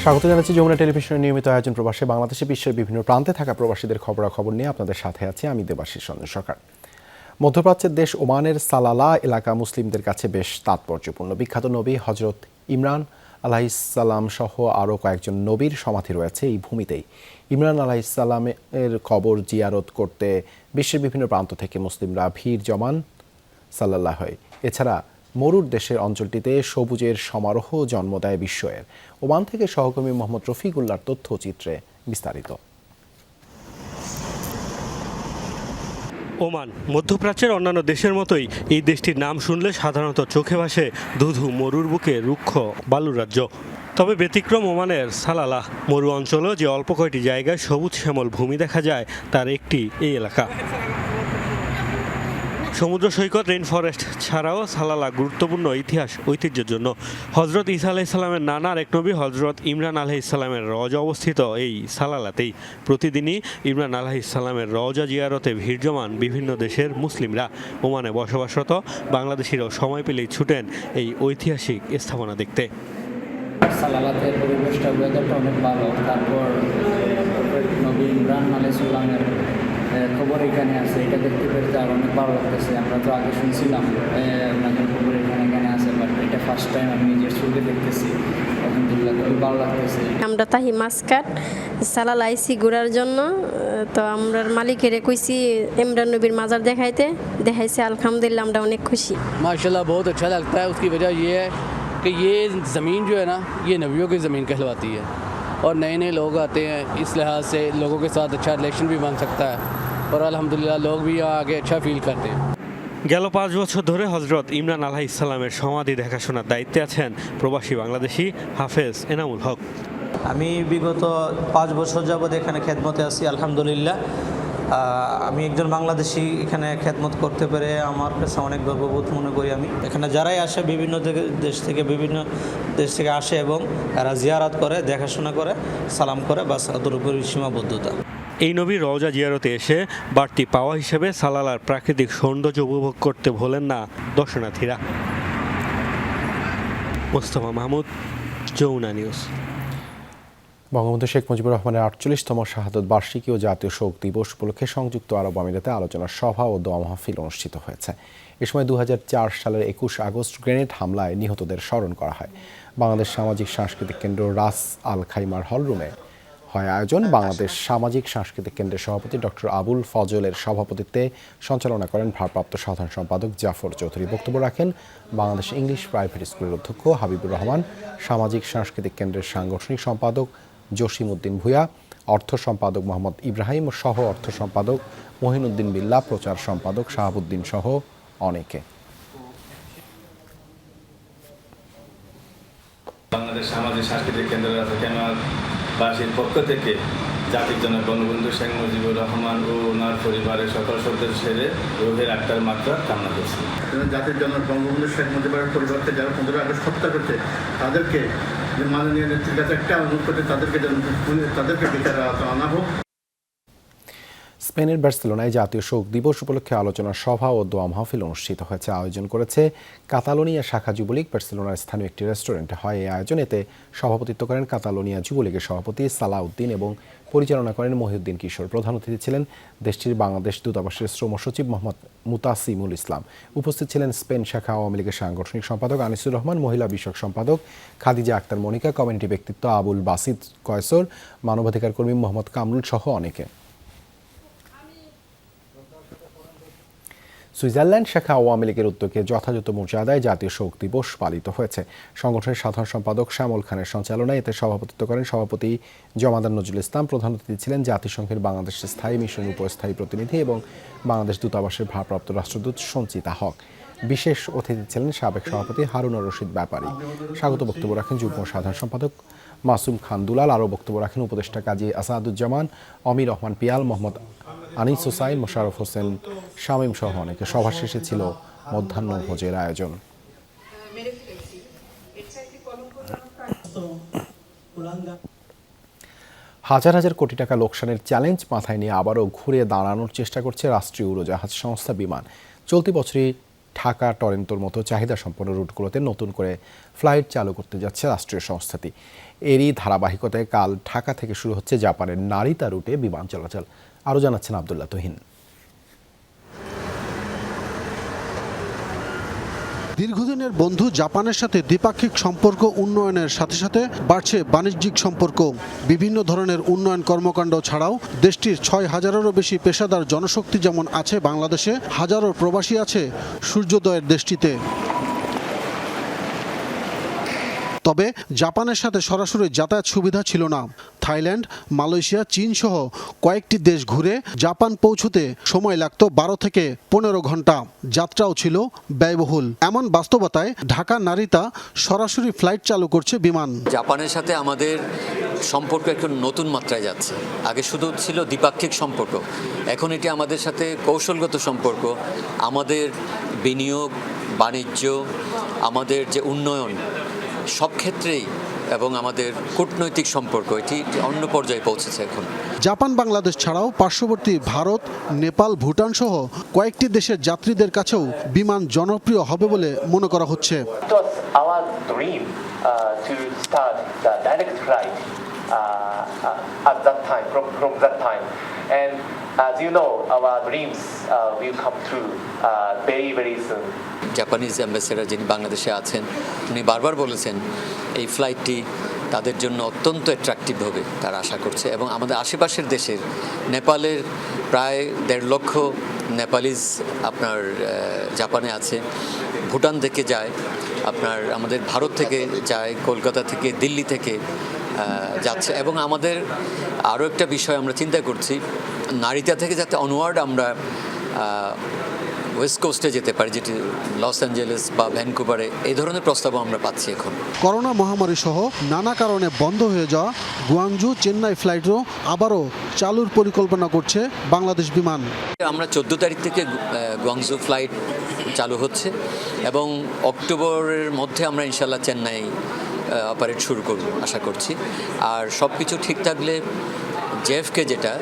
স্বাগত জানাচ্ছি যমুনা টেলিভিশনের নিয়মিত আয়োজন প্রবাসে বাংলাদেশে বিশ্বের বিভিন্ন প্রান্তে থাকা প্রবাসীদের খবরাখবর নিয়ে আপনাদের সাথে আছি আমি দেবাশিস রঞ্জন সরকার। মধ্যপ্রাচ্যের দেশ ওমানের সালালা এলাকা মুসলিমদের কাছে বেশ তাৎপর্যপূর্ণ। বিখ্যাত নবী হজরত ইমরান আলাইহিসসালাম সহ আরও কয়েকজন নবীর সমাধি রয়েছে এই ভূমিতেই। ইমরান আলাইহিসসালামের কবর জিয়ারত করতে বিশ্বের বিভিন্ন প্রান্ত থেকে মুসলিমরা ভিড় জমান সাল্লাল্লাহ। এছাড়া মরুর দেশের অঞ্চলটিতে সবুজের সমারোহ জন্ম দেয় বিস্ময়ের। ওমান থেকে সহকর্মী মোহাম্মদ রফিকুল্লাহর তথ্যচিত্রে বিস্তারিত। ওমান মধ্যপ্রাচ্যের অন্যান্য দেশের মতোই এই দেশটির নাম শুনলে সাধারণত চোখে ভাসে ধুধু মরুর বুকে রুক্ষ বালুর রাজ্য। তবে ব্যতিক্রম ওমানের সালালাহ মরু অঞ্চলও যে অল্প কয়টি জায়গায় সবুজ শ্যামল ভূমি দেখা যায় তার একটি এই এলাকা। সমুদ্র সৈকত রেইন ফরেস্ট ছাড়াও সালালা গুরুত্বপূর্ণ ইতিহাস ঐতিহ্যের জন্য। হজরত ঈসা আলাইহিসসালামের নানা আরেক নবী হজরত ইমরান আলাইহিসসালামের রওজা অবস্থিত এই সালালাতেই প্রতিদিনই ইমরান আলাইহিসসালামের রওজা জিয়ারতে ভিড় জমান বিভিন্ন দেশের মুসলিমরা। ওমানে বসবাসরত বাংলাদেশিরাও সময় পেলেই ছুটেন এই ঐতিহাসিক স্থাপনা দেখতে। সালালাতে পরিবেশটা ওয়েদারটা অনেক ভালো। তারপর নবী ইমরান আলাইহিসসালামের খবর এখানে আছে, এটা দেখতে পেতে আর অনেক ভালো লাগতেছে। আমরা তো আগে শুনছিলাম ওনাদের খবর এখানে আছে, বাট এটা ফার্স্ট টাইম আমি নিজের চোখে দেখতেছি। আলহামদুলিল্লাহ খুবই ভালো লাগতেছে। আমরা তাহি মাসকাট সালালা আইসি ঘোরার জন্য, তো আমরা মালিকের কইছি ইমরান নবীর মাজার দেখাইছে। আলহামদুলিল্লাহ আমরা অনেক খুশি। माशाल्लाह बहुत अच्छा लगता है। उसकी वजह ये है कि ये ज़मीन जो है ना, ये नबियों की ज़मीन कहलवाती है और नए नए लोग आते हैं, इस लिहाज से लोगों के साथ अच्छा रिलेशन भी बन सकता है और अल्हम्दुलिल्लाह लोग भी यहाँ आके अच्छा फील करते हैं। গেল 5 বছর ধরে হজরত ইমরান আলাইহিসসালামের সমাধি দেখাশোনার দায়িত্বে আছেন প্রবাসী বাংলাদেশি হাফেজ এনামুল হক। আমি বিগত 5 বছর যাবৎ এখানে খেদমতে আছি আলহামদুলিল্লাহ। আমি একজন বাংলাদেশি এখানে খেদমত করতে পেরে আমার কাছে অনেক গর্ববোধ মনে করি। আমি এখানে যারাই আসে বিভিন্ন বিভিন্ন দেশ থেকে আসে এবং এরা জিয়ারাত করে, দেখাশোনা করে, সালাম করে, বাস তাদের উপর সীমাবদ্ধতা। এই নবীর রওজা জিয়ারতে এসে বাড়তি পাওয়া হিসেবে সালালার প্রাকৃতিক সৌন্দর্য উপভোগ করতে ভোলেন না দর্শনার্থীরা। মোস্তফা মাহমুদ, যমুনা নিউজ। বঙ্গবন্ধু শেখ মুজিবুর রহমানের 48তম শাহাদত বার্ষিকী ও জাতীয় শোক দিবস উপলক্ষে সংযুক্ত আরব আমিরাতে আলোচনা সভা ও দোয়া মাহফিল অনুষ্ঠিত হয়েছে। এ সময় 2004 সালের 21 আগস্ট গ্রেনেড হামলায় নিহতদের স্মরণ করা হয়। বাংলাদেশ সামাজিক সাংস্কৃতিক কেন্দ্র রাস আল খাইমার হলরুমে হয় আয়োজন। বাংলাদেশ সামাজিক সাংস্কৃতিক কেন্দ্রের সভাপতি ডক্টর আবুল ফজলের সভাপতিত্বে সঞ্চালনা করেন ভারপ্রাপ্ত সাধারণ সম্পাদক জাফর চৌধুরী। বক্তব্য রাখেন বাংলাদেশ ইংলিশ প্রাইভেট স্কুলের অধ্যক্ষ হাবিবুর রহমান, সামাজিক সাংস্কৃতিক কেন্দ্রের সাংগঠনিক সম্পাদক জসিম উদ্দিন ভূঁইয়া, অর্থ সম্পাদক মোহাম্মদ ইব্রাহিম, সহ অর্থ সম্পাদক মহিনুদ্দিন বিল্লাহ, প্রচার সম্পাদক শাহাবুদ্দিন সহ অনেকে। বাংলাদেশ সামাজিক সাংস্কৃতিক কেন্দ্রের বাসীর পক্ষ থেকে জাতির জনক বঙ্গবন্ধু শেখ মুজিবুর রহমান ও ওনার পরিবারের সকল সদস্যের রোগের আত্মার মাত্রা কামনা করছি। জাতির জনক বঙ্গবন্ধু শেখ মুজিবুরের পরিবারকে যারা 15 আগস্ট হত্যা করছে তাদেরকে যে মাননীয় নেত্রীর কাছে একটা অনুরোধ করতে তাদেরকে বিচার আনা হোক। স্পেনের বার্সেলোনায় জাতীয় শোক দিবস উপলক্ষে আলোচনা সভা ও দোয়া মাহফিল অনুষ্ঠিত হয়েছে। আয়োজন করেছে কাতালোনিয়া শাখা যুবলীগ। বার্সেলোনার স্থানীয় একটি রেস্টুরেন্টে হয় এই আয়োজন। এতে সভাপতিত্ব করেন কাতালোনিয়া যুবলীগের সভাপতি সালাউদ্দিন এবং পরিচালনা করেন মহিউদ্দিন কিশোর। প্রধান অতিথি ছিলেন দেশটির বাংলাদেশ দূতাবাসের শ্রম সচিব মোহাম্মদ মুতাসিমুল ইসলাম। উপস্থিত ছিলেন স্পেন শাখা আওয়ামী লীগের সাংগঠনিক সম্পাদক আনিসুর রহমান, মহিলা বিষয়ক সম্পাদক খাদিজা আক্তার মনিকা, কমিউনিটি ব্যক্তিত্ব আবুল বাসিদ কয়সর, মানবাধিকার কর্মী মোহাম্মদ কামরুল সহ অনেকে। সুইজারল্যান্ড শাখা আওয়ামী লীগের উদ্যোগে যথাযথ মর্যাদায় জাতীয় শোক দিবস পালিত হয়েছে। সংগঠনের সাধারণ সম্পাদক শ্যামল খানের সঞ্চালনায় এতে সভাপতিত্ব করেন সভাপতি জমাদার নজরুল ইসলাম। প্রধান অতিথি ছিলেন জাতিসংঘের বাংলাদেশের স্থায়ী মিশনের উপস্থায়ী প্রতিনিধি এবং বাংলাদেশ দূতাবাসের ভারপ্রাপ্ত রাষ্ট্রদূত সঞ্চিতা হক। বিশেষ অতিথি ছিলেন সাবেক সভাপতি হারুন রশিদ ব্যাপারী। স্বাগত বক্তব্য রাখেন যুগ্ম সাধারণ সম্পাদক মাসুম খান দুলাল। আরও বক্তব্য রাখেন উপদেষ্টা কাজী আসাদুজ্জামান, অমির রহমান পিয়াল, মোহাম্মদ আনিস হোসাইন, মোশাররফ হোসেন শামীম সহ অনেকে। সভা শেষে ছিল মধ্যাহ্ন ভোজের আয়োজন। হাজার হাজার কোটি টাকা লোকসানের চ্যালেঞ্জ মাথায় নিয়ে আবারও ঘুরে দাঁড়ানোর চেষ্টা করছে রাষ্ট্রীয় উড়োজাহাজ সংস্থা বিমান। চলতি বছরই ঢাকা টরন্টোর মতো চাহিদা সম্পন্ন রুটগুলোতে নতুন করে ফ্লাইট চালু করতে যাচ্ছে রাষ্ট্রীয় সংস্থাটি। এরই ধারাবাহিকতায় কাল ঢাকা থেকে শুরু হচ্ছে জাপানের নারিতা রুটে বিমান চলাচল। আরও জানাচ্ছেন আব্দুল্লাহ তুহিন। দীর্ঘদিনের বন্ধু জাপানের সাথে দ্বিপাক্ষিক সম্পর্ক উন্নয়নের সাথে সাথে বাড়ছে বাণিজ্যিক সম্পর্ক। বিভিন্ন ধরনের উন্নয়ন কর্মকাণ্ড ছাড়াও দেশটির 6,000-এরও বেশি পেশাদার জনশক্তি যেমন আছে বাংলাদেশে, হাজারো প্রবাসী আছে সূর্যোদয়ের দেশটিতে। তবে জাপানের সাথে সরাসরি যাতায়াত সুবিধা ছিল না। থাইল্যান্ড, মালয়েশিয়া, চীন সহ কয়েকটি দেশ ঘুরে জাপান পৌঁছতে সময় লাগত 12 থেকে 15 ঘন্টা। যাত্রাও ছিল ব্যয়বহুল। এমন বাস্তবতায় ঢাকা নারিতা সরাসরি ফ্লাইট চালু করছে বিমান। জাপানের সাথে আমাদের সম্পর্ক একটু নতুন মাত্রায় যাচ্ছে। আগে শুধু ছিল দ্বিপাক্ষিক সম্পর্ক, এখন এটি আমাদের সাথে কৌশলগত সম্পর্ক। আমাদের বিনিয়োগ, বাণিজ্য, আমাদের যে উন্নয়ন সব ক্ষেত্রেই এবং আমাদের কূটনৈতিক সম্পর্ক এটি অন্য পর্যায়ে পৌঁছেছে এখন। জাপান বাংলাদেশ ছাড়াও পার্শ্ববর্তী ভারত, নেপাল, ভুটান সহ কয়েকটি দেশের যাত্রীদের কাছেও বিমান জনপ্রিয় হবে বলে মনে করা হচ্ছে। জাপানিজ অ্যাম্বাসেডর যিনি বাংলাদেশে আছেন উনি বারবার বলেছেন এই ফ্লাইটটি তাদের জন্য অত্যন্ত অ্যাট্রাকটিভ হবে, তারা আশা করছে। এবং আমাদের আশেপাশের দেশের নেপালের প্রায় 1.5 লক্ষ নেপালিজ আপনার জাপানে আছে। ভুটান থেকে যায়, আপনার আমাদের ভারত থেকে যায়, কলকাতা থেকে, দিল্লি থেকে যাচ্ছে। এবং আমাদের আরও একটা বিষয় আমরা চিন্তা করছি, নারিতা থেকে যাতে অনওয়ার্ড আমরা ওয়েস্ট কোস্টে যেতে পারি, যেটি লস অ্যাঞ্জেলেস বা ভ্যানকুভারে, এই ধরনের প্রস্তাবও আমরা পাচ্ছি এখন। করোনা মহামারী সহ নানা কারণে বন্ধ হয়ে যাওয়া গুয়াংজু চেন্নাই ফ্লাইটও আবারও চালুর পরিকল্পনা করছে বাংলাদেশ বিমান। আমরা 14 তারিখ থেকে গুয়াংজু ফ্লাইট চালু হচ্ছে এবং অক্টোবরের মধ্যে আমরা ইনশাল্লাহ চেন্নাই অপারেট শুরু করব আশা করছি। আর সব কিছু ঠিক থাকলে জেএফকে যেটা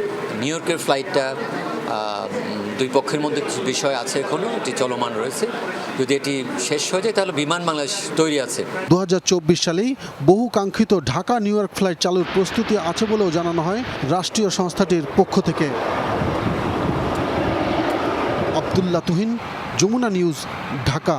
নিউ ইয়র্কের ফ্লাইটটা দুই পক্ষের মধ্যে কিছু বিষয় আছে, এখনও এটি চলমান রয়েছে। যদি এটি শেষ হয়ে যায় তাহলে বিমান বাংলাদেশ তৈরি আছে। 2024 সালেই বহু কাঙ্ক্ষিত ঢাকা নিউ ইয়র্ক ফ্লাইট চালুর প্রস্তুতি আছে বলেও জানানো হয় রাষ্ট্রীয় সংস্থাটির পক্ষ থেকে। আব্দুল্লাহ তুহিন, যমুনা নিউজ, ঢাকা।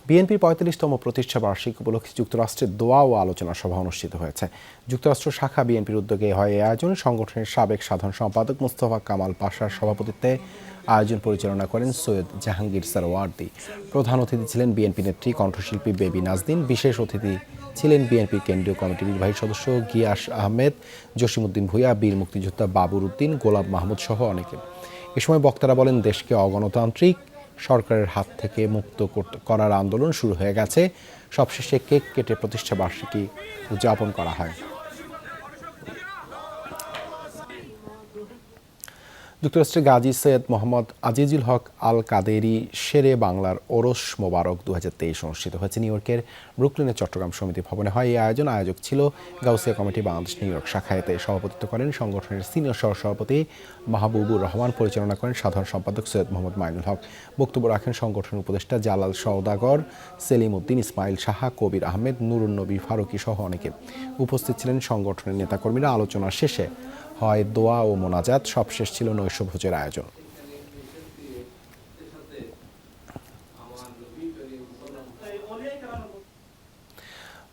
বিএনপির 45তম প্রতিষ্ঠা বার্ষিকী উপলক্ষে যুক্তরাষ্ট্রের দোয়া ও আলোচনা সভা অনুষ্ঠিত হয়েছে। যুক্তরাষ্ট্র শাখা বিএনপির উদ্যোগে হয় এই আয়োজন। সংগঠনের সাবেক সাধারণ সম্পাদক মোস্তফা কামাল পাশার সভাপতিত্বে আয়োজন পরিচালনা করেন সৈয়দ জাহাঙ্গীর সারওয়ার্দী। প্রধান অতিথি ছিলেন বিএনপি নেত্রী কণ্ঠশিল্পী বেবি নাজদিন। বিশেষ অতিথি ছিলেন বিএনপির কেন্দ্রীয় কমিটির নির্বাহী সদস্য গিয়াস আহমেদ, জসিমউদ্দিন ভূঁইয়া, বীর মুক্তিযোদ্ধা বাবুর উদ্দিন, গোলাম মাহমুদ সহ অনেকে। এ সময় বক্তারা বলেন, দেশকে অগণতান্ত্রিক সরকারের হাত থেকে মুক্ত করার আন্দোলন শুরু হয়ে গেছে। সবশেষে কেক কেটে প্রতিষ্ঠা বার্ষিকী উদযাপন করা হয়। যুক্তরাষ্ট্রের গাজী সৈয়দ মোহাম্মদ আজিজুল হক আল কাদেরি শেরে বাংলার ওরস মোবারক 2023 অনুষ্ঠিত হয়েছে নিউ ইয়র্কের ব্রুকলিনের চট্টগ্রাম সমিতি ভবনে। হয় এই আয়োজন। আয়োজক ছিল Gausia committee Bangladesh new York শাখা। এতে সভাপতিত্ব করেন সংগঠনের সিনিয়র সহসভাপতি মাহবুবুর রহমান, পরিচালনা করেন সাধারণ সম্পাদক সৈয়দ মোহাম্মদ মাইনুল হক। বক্তব্য রাখেন সংগঠনের উপদেষ্টা জালাল সওদাগর, সেলিম উদ্দিন, ইসমাইল সাহা, কবির আহমেদ, নুরুন নবী ফারুকি সহ অনেকে। উপস্থিত ছিলেন সংগঠনের নেতাকর্মীরা। আলোচনা শেষে হয় দোয়া ও মোনাজাত, সবশেষ ছিল নৈশভোজের আয়োজন।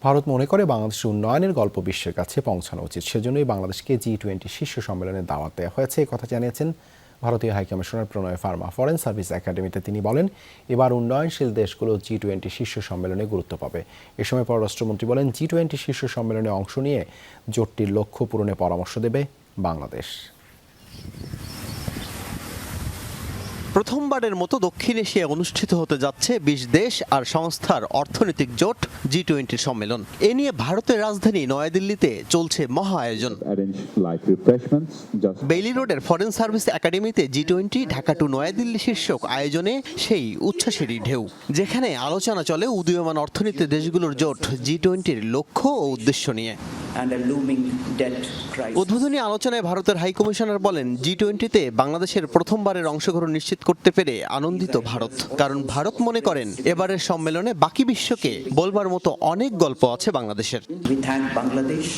ভারত মনে করে বাংলাদেশের উন্নয়নের গল্প বিশ্বের কাছে পৌঁছানো উচিত, সেজন্যই বাংলাদেশকে G20 শীর্ষ সম্মেলনে দাওয়াত দেওয়া হয়েছে। কথা জানিয়েছেন ভারতীয় হাইকমিশনার প্রণয় ফার্মা। ফরেন সার্ভিস একাডেমিতে তিনি বলেন, এবার উন্নয়নশীল দেশগুলো G20 শীর্ষ সম্মেলনে গুরুত্ব পাবে। এ সময় পররাষ্ট্রমন্ত্রী বলেন, G20 শীর্ষ সম্মেলনে অংশ নিয়ে জোটটির লক্ষ্য পূরণে পরামর্শ দেবে বাংলাদেশ। প্রথমবারের মতো দক্ষিণ এশিয়ায় অনুষ্ঠিত হতে যাচ্ছে 20 দেশ আর সংস্থার অর্থনৈতিক জোট G20 সম্মেলন। এ নিয়ে ভারতের রাজধানী নয়াদিল্লিতে চলছে মহা আয়োজন। বেইলি রোডের ফরেন সার্ভিস একাডেমিতে G20 ঢাকা টু নয়াদিল্লি শীর্ষক আয়োজনে সেই উচ্ছ্বাসেরই ঢেউ, যেখানে আলোচনা চলে উদীয়মান অর্থনীতি দেশগুলোর জোট G20-র লক্ষ্য ও উদ্দেশ্য নিয়ে। and a looming debt crisis. উদ্বোধনী আলোচনায় ভারতের হাই কমিশনার বলেন, G20-তে বাংলাদেশের প্রথমবারের অংশগ্রহণ নিশ্চিত করতে পেরে আনন্দিত ভারত। কারণ ভারত মনে করেন এবারের সম্মেলনে বাকি বিশ্বকে বলবার মতো অনেক গল্প আছে বাংলাদেশের। We thank Bangladesh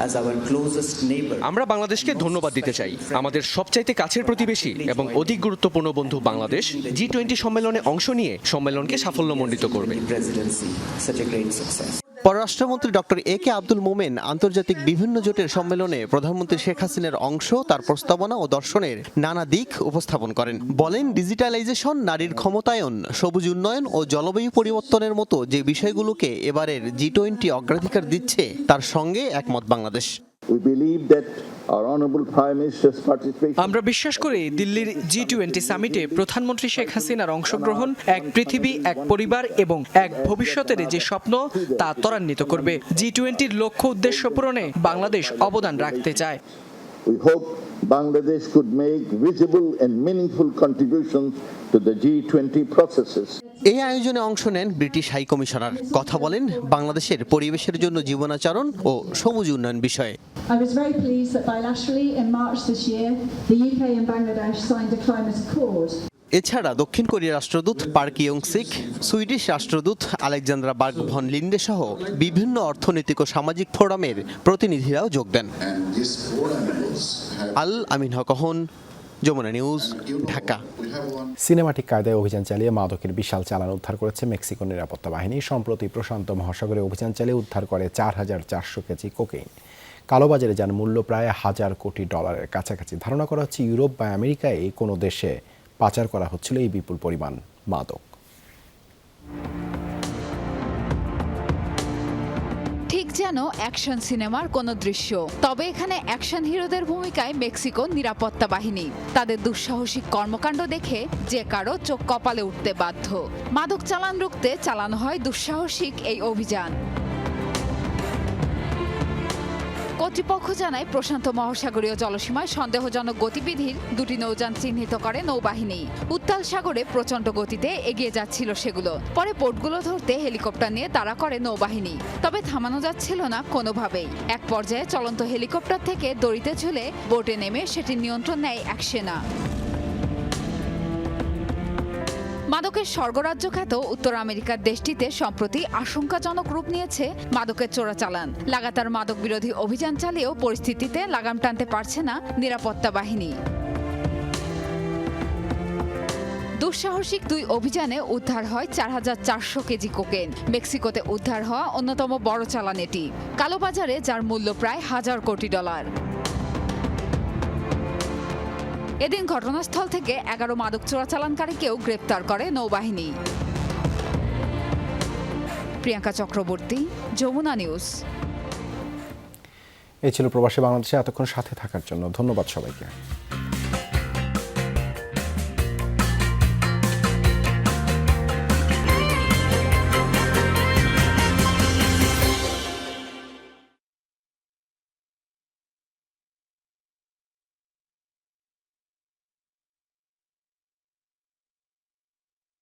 as our closest neighbor. আমরা বাংলাদেশকে ধন্যবাদ দিতে চাই, আমাদের সবচাইতে কাছের প্রতিবেশী এবং অধিক গুরুত্বপূর্ণ বন্ধু বাংলাদেশ G20 সম্মেলনে অংশ নিয়ে সম্মেলনকে সাফল্যমণ্ডিত করবে। পররাষ্ট্রমন্ত্রী ডক্টর এ কে আব্দুল মোমেন আন্তর্জাতিক বিভিন্ন জোটের সম্মেলনে প্রধানমন্ত্রী শেখ হাসিনার অংশ, তার প্রস্তাবনা ও দর্শনের নানা দিক উপস্থাপন করেন। বলেন, ডিজিটালাইজেশন, নারীর ক্ষমতায়ন, সবুজ উন্নয়ন ও জলবায়ু পরিবর্তনের মতো যে বিষয়গুলোকে এবারের G20 অগ্রাধিকার দিচ্ছে তার সঙ্গে একমত বাংলাদেশ। আমরা বিশ্বাস করি দিল্লির G20 সামিটে প্রধানমন্ত্রী শেখ হাসিনার অংশগ্রহণ এক পৃথিবী, এক পরিবার এবং এক ভবিষ্যতের যে স্বপ্ন তা ত্বরান্বিত করবে। G20-র লক্ষ্য উদ্দেশ্য পূরণে বাংলাদেশ অবদান রাখতে চায়। We hope Bangladesh could make visible and meaningful contributions to the G20 processes. এই আয়োজনে অংশ নেন ব্রিটিশ হাই কমিশনার। কথা বলেন বাংলাদেশের পরিবেশের জন্য জীবনাচরণ ও সবুজ উন্নয়ন বিষয়ে। I was very pleased that bilaterally in March this year, the UK and Bangladesh signed a climate accord. এছাড়া দক্ষিণ কোরিয়ার রাষ্ট্রদূত পার্ক ইয়ং-সিক, সুইডিশ রাষ্ট্রদূত আলেকজান্দ্রা বার্গ ভন লিন্ডে সহ বিভিন্ন অর্থনৈতিক ও সামাজিক ফোরামের প্রতিনিধিরাও যোগ দেন। আল আমিন হক, যমুনা নিউজ, ঢাকা। সিনেমাটিক কায়দায় অভিযান চালিয়ে মাদকের বিশাল চালান উদ্ধার করেছে মেক্সিকোর নিরাপত্তা বাহিনী। সম্প্রতি প্রশান্ত মহাসাগরে অভিযান চালিয়ে উদ্ধার করে 4,400 কেজি কোকেইন। কালোবাজারে যার মূল্য প্রায় $1,000 কোটি কাছাকাছি। ধারণা করা হচ্ছে ইউরোপ বা আমেরিকায় কোনো দেশে পাচার করা হচ্ছিল এই বিপুল পরিমাণ মাদক। ঠিক যেন অ্যাকশন সিনেমার কোনো দৃশ্য, তবে এখানে অ্যাকশন হিরোদের ভূমিকায় মেক্সিকোর নিরাপত্তা বাহিনী। তাদের দুঃসাহসিক কর্মকাণ্ড দেখে যে কারো চোখ কপালে উঠতে বাধ্য। মাদক চালান রুখতে চালানো হয় দুঃসাহসিক এই অভিযান। কর্তৃপক্ষ জানায়, প্রশান্ত মহাসাগরীয় জলসীমায় সন্দেহজনক গতিবিধির দুটি নৌযান চিহ্নিত করে নৌবাহিনী। উত্তাল সাগরে প্রচণ্ড গতিতে এগিয়ে যাচ্ছিল সেগুলো। পরে বোটগুলো ধরতে হেলিকপ্টার নিয়ে তাড়া করে নৌবাহিনী, তবে থামানো যাচ্ছিল না কোনোভাবেই। এক পর্যায়ে চলন্ত হেলিকপ্টার থেকে দড়িতে ঝুলে বোটে নেমে সেটির নিয়ন্ত্রণ নেয় এক সেনা। মাদকের স্বর্গরাজ্য খ্যাত উত্তর আমেরিকার দেশটিতে সম্প্রতি আশঙ্কাজনক রূপ নিয়েছে মাদকের চোরাচালান। লাগাতার মাদক বিরোধী অভিযান চালিয়েও পরিস্থিতিতে লাগাম টানতে পারছে না নিরাপত্তা বাহিনী। দুঃসাহসিক দুই অভিযানে উদ্ধার হয় 4,400 কেজি কোকেন। মেক্সিকোতে উদ্ধার হওয়া অন্যতম বড় চালান এটি। কালোবাজারে যার মূল্য প্রায় $1,000 কোটি। এদিন ঘটনাস্থল থেকে 11 মাদক চোরাচালানকারীকেও গ্রেপ্তার করে নৌবাহিনী। প্রিয়াঙ্কা চক্রবর্তী, যমুনা নিউজ। এই ছিল প্রবাসী বাংলাদেশে এতক্ষণ সাথে থাকার জন্য ধন্যবাদ সবাইকে।